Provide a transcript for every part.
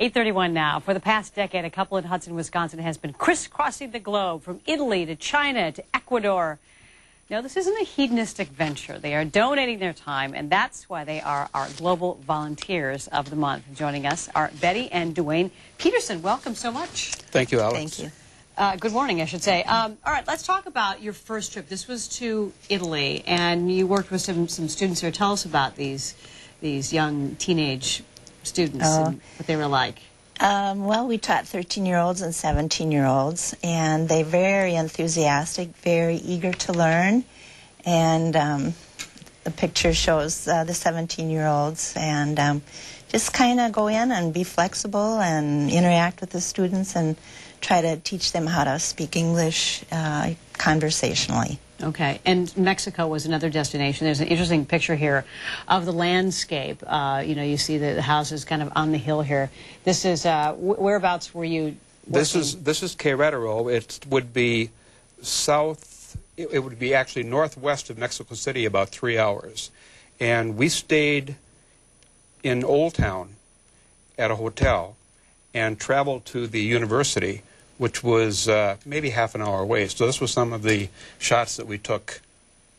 8:31 now. For the past decade, a couple in Hudson, Wisconsin has been crisscrossing the globe from Italy to China to Ecuador. No, this isn't a hedonistic venture. They are donating their time, and that's why they are our Global Volunteers of the Month. Joining us are Betty and Dwane Peterson. Welcome so much. Thank you, Alex. Thank you. Good morning, I should say. All right, let's talk about your first trip. This was to Italy, and you worked with some students here. Tell us about these young teenage students and what they were like. Well, we taught 13-year-olds and 17-year-olds, and they're very enthusiastic, very eager to learn. And the picture shows the 17-year-olds, and just kind of go in and be flexible and interact with the students and try to teach them how to speak English conversationally. Okay, and Mexico was another destination. There's an interesting picture here of the landscape. You know, you see the houses kind of on the hill here. This is, whereabouts were you working? This is Querétaro. It would be south, it would be actually northwest of Mexico City, about 3 hours. And we stayed in Old Town at a hotel and traveled to the university, which was maybe half an hour away. So this was some of the shots that we took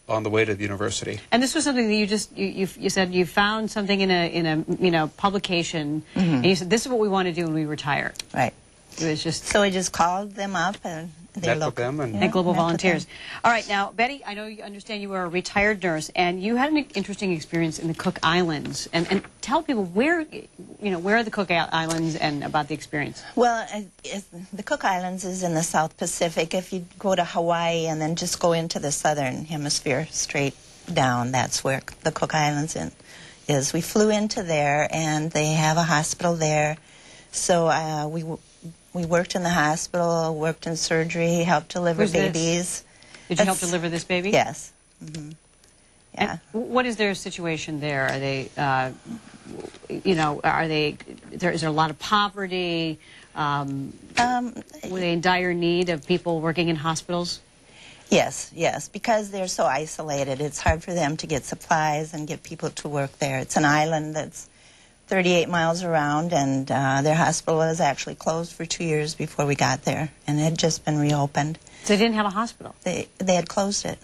on the way to the university. And this was something that you said you found something in a publication, and you said this is what we want to do when we retire. Right. It was just so we just called them up and they met with them and Global Volunteers. All right, now Betty, I know you understand you were a retired nurse, and you had an interesting experience in the Cook Islands. And tell people where are the Cook Islands and about the experience. Well, the Cook Islands is in the South Pacific. If you go to Hawaii and then just go into the southern hemisphere straight down, that's where the Cook Islands is. We flew into there, and they have a hospital there. So we worked in the hospital, worked in surgery, helped deliver babies. Did you help deliver this baby? Yes. Mm-hmm. Yeah. And what is their situation there? Are they, is there a lot of poverty? Were they in dire need of people working in hospitals? Yes, yes, because they're so isolated. It's hard for them to get supplies and get people to work there. It's an island that's 38 miles around, and their hospital was actually closed for 2 years before we got there, and it had just been reopened. So they didn't have a hospital? They had closed it.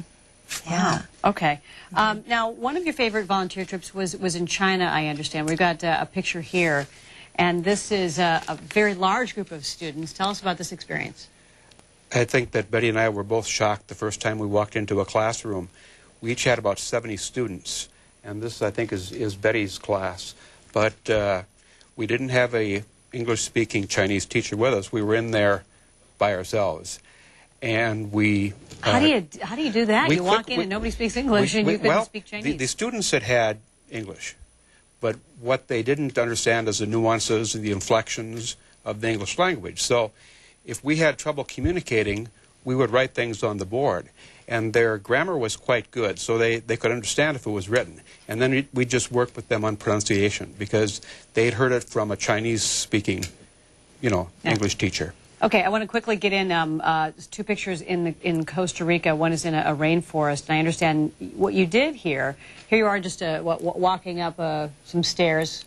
Yeah. Wow. Okay. Now, one of your favorite volunteer trips was in China, I understand. We've got a picture here, and this is a very large group of students. Tell us about this experience. I think that Betty and I were both shocked the first time we walked into a classroom. We each had about 70 students, and this, I think, is Betty's class. But we didn't have a English-speaking Chinese teacher with us. We were in there by ourselves, and we. How do you do that? You walk in and nobody speaks English, and you couldn't speak Chinese. The students had English, but what they didn't understand is the nuances and the inflections of the English language. So, if we had trouble communicating, we would write things on the board. And their grammar was quite good, so they could understand if it was written. And then we just worked with them on pronunciation, because they'd heard it from a Chinese-speaking, English teacher. Okay, I want to quickly get in two pictures in Costa Rica. One is in a rainforest, and I understand what you did here. Here you are just walking up some stairs.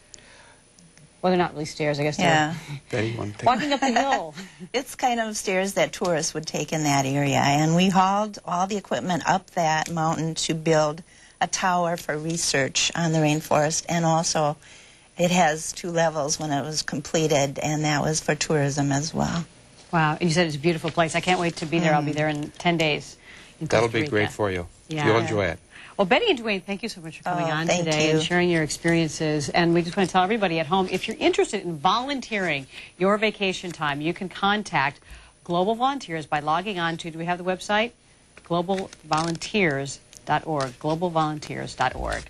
Well, they're not really stairs, I guess. Yeah. Walking up the hill. It's kind of stairs that tourists would take in that area. And we hauled all the equipment up that mountain to build a tower for research on the rainforest. And also, it has 2 levels when it was completed, and that was for tourism as well. Wow. And you said it's a beautiful place. I can't wait to be there. I'll be there in 10 days. That'll be great for you. Yeah. You'll enjoy it. Well, Betty and Dwane, thank you so much for coming on today and sharing your experiences. And we just want to tell everybody at home, if you're interested in volunteering your vacation time, you can contact Global Volunteers by logging on to, do we have the website? globalvolunteers.org, globalvolunteers.org.